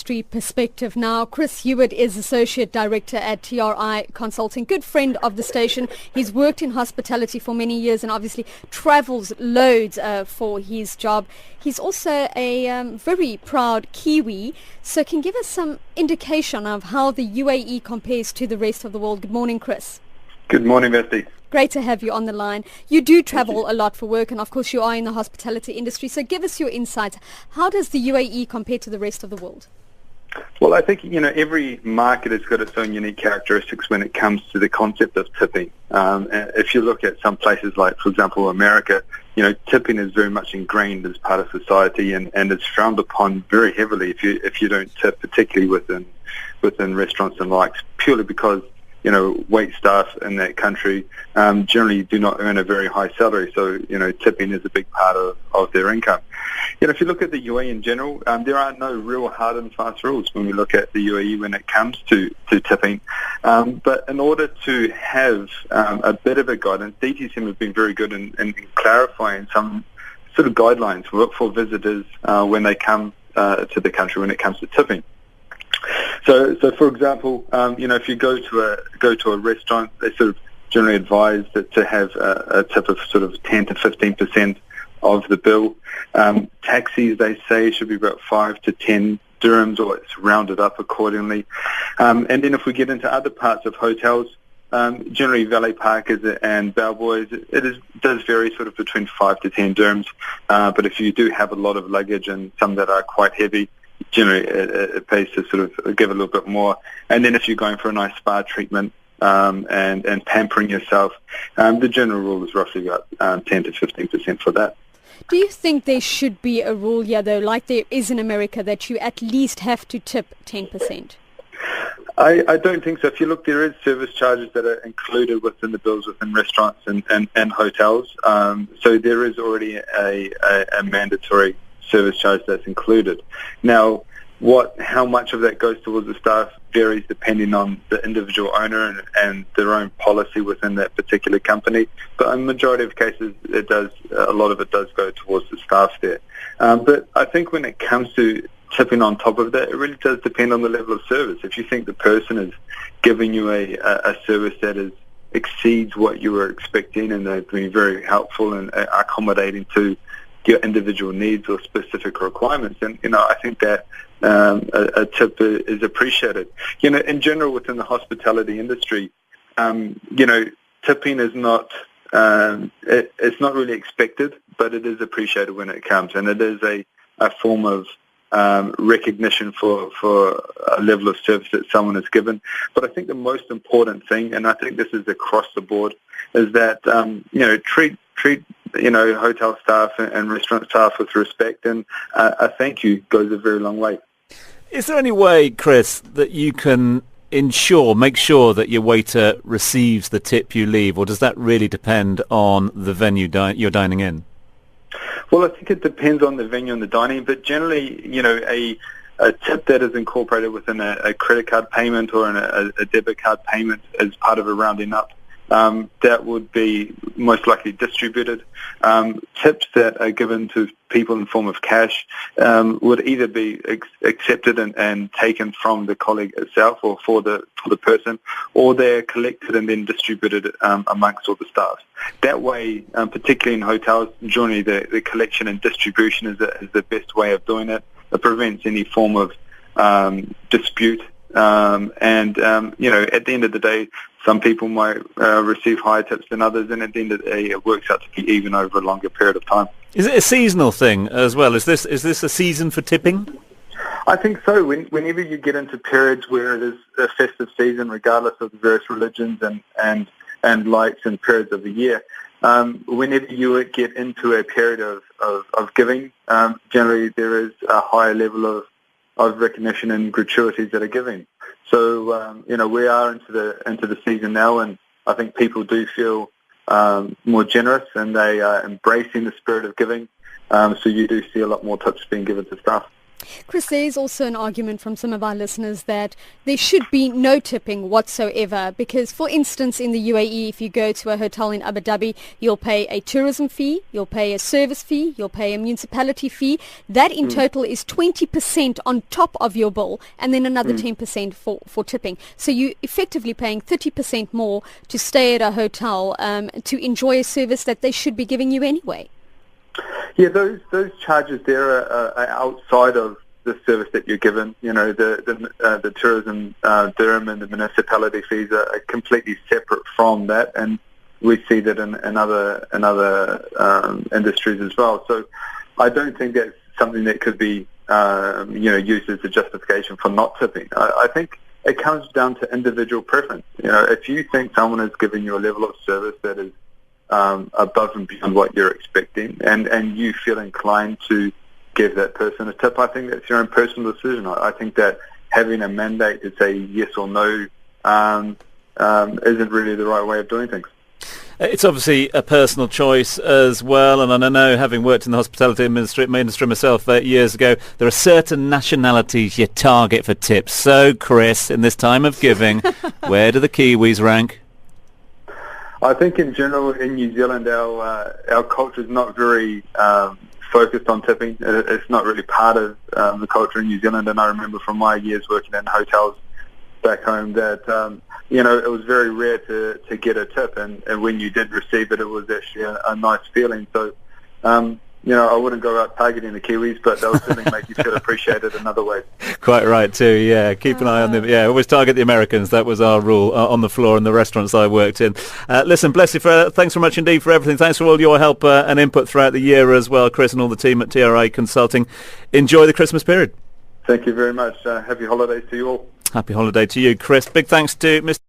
industry perspective now. Chris Hewitt is Associate Director at TRI Consulting, good friend of the station. He's worked in hospitality for many years and obviously travels loads for his job. He's also a very proud Kiwi, so can give us some indication of how the UAE compares to the rest of the world. Good morning, Chris. Good morning, Vesti. Great to have you on the line. You do travel a lot for work, and of course you are in the hospitality industry, so give us your insights. How does the UAE compare to the rest of the world? Well, I think, every market has got its own unique characteristics when it comes to the concept of tipping. If you look at some places like, for example, America, tipping is very much ingrained as part of society and is frowned upon very heavily if you don't tip, particularly within restaurants and likes, purely because wait staff in that country generally do not earn a very high salary, so tipping is a big part of their income. If you look at the UAE in general, there are no real hard and fast rules when we look at the UAE when it comes to tipping. But in order to have a bit of a guidance, DTCM have been very good in clarifying some sort of guidelines for visitors when they come to the country when it comes to tipping. So for example, if you go to a restaurant, they sort of generally advise that to have a tip of sort of 10 to 15% of the bill. Taxis, they say, should be about 5 to 10 dirhams, or it's rounded up accordingly. And then if we get into other parts of hotels, generally valet parkers and bellboys, does vary sort of between 5 to 10 dirhams. But if you do have a lot of luggage and some that are quite heavy, generally it pays to sort of give a little bit more. And then if you're going for a nice spa treatment and pampering yourself, the general rule is roughly about 10 to 15% for that. Do you think there should be a rule here, though, like there is in America, that you at least have to tip 10%? I don't think so. If you look, there is service charges that are included within the bills within restaurants and hotels. So there is already a mandatory service charge that's included. Now, how much of that goes towards the staff varies depending on the individual owner and their own policy within that particular company. But in the majority of cases, a lot of it does go towards the staff there. But I think when it comes to tipping on top of that, it really does depend on the level of service. If you think the person is giving you a service that exceeds what you were expecting and they've been very helpful and accommodating to your individual needs or specific requirements, and I think that a tip is appreciated. In general within the hospitality industry, tipping is not it's not really expected, but it is appreciated when it comes, and it is a form of recognition for a level of service that someone is given. But I think the most important thing, and I think this is across the board, is that treat hotel staff and restaurant staff with respect, and a thank you goes a very long way. Is there any way, Chris, that you can make sure that your waiter receives the tip you leave, or does that really depend on the venue you're dining in? Well, I think it depends on the venue and the dining, but generally, a tip that is incorporated within a credit card payment or a debit card payment as part of a rounding up, that would be most likely distributed. Tips that are given to people in the form of cash would either be accepted and taken from the colleague itself or for the person, or they're collected and then distributed amongst all the staff. That way, particularly in hotels, generally the collection and distribution is the best way of doing it. It prevents any form of dispute. At the end of the day, some people might receive higher tips than others, and at the end of the day, it works out to be even over a longer period of time. Is it a seasonal thing as well? Is this a season for tipping? I think so. Whenever you get into periods where it is a festive season, regardless of the various religions and lights and periods of the year, whenever you get into a period of giving, generally there is a higher level of recognition and gratuities that are given. So we are into the season now, and I think people do feel more generous, and they are embracing the spirit of giving. So you do see a lot more tips being given to staff. Chris, there is also an argument from some of our listeners that there should be no tipping whatsoever because, for instance, in the UAE, if you go to a hotel in Abu Dhabi, you'll pay a tourism fee, you'll pay a service fee, you'll pay a municipality fee. That in total is 20% on top of your bill and then another 10% for tipping. So you're effectively paying 30% more to stay at a hotel to enjoy a service that they should be giving you anyway. Yeah, those charges there are outside of the service that you're given. You know, the tourism dirham and the municipality fees are completely separate from that, and we see that in other industries as well. So I don't think that's something that could be used as a justification for not tipping. I think it comes down to individual preference. You know, if you think someone is giving you a level of service that is above and beyond what you're expecting, and you feel inclined to give that person a tip, I think that's your own personal decision. I think that having a mandate to say yes or no isn't really the right way of doing things. It's obviously a personal choice as well, and I know, having worked in the hospitality industry myself years ago, there are certain nationalities you target for tips. So, Chris, in this time of giving, where do the Kiwis rank? I think in general in New Zealand our culture is not very focused on tipping. It's not really part of the culture in New Zealand, and I remember from my years working in hotels back home that it was very rare to get a tip, and when you did receive it, it was actually a nice feeling. So I wouldn't go out targeting the Kiwis, but they'll certainly make you feel appreciated in other ways. Quite right too, yeah. Keep an eye on them. Yeah, always target the Americans. That was our rule on the floor in the restaurants I worked in. Listen, bless you. Thanks very much indeed for everything. Thanks for all your help and input throughout the year as well, Chris, and all the team at TRI Consulting. Enjoy the Christmas period. Thank you very much. Happy holidays to you all. Happy holiday to you, Chris. Big thanks to Mr.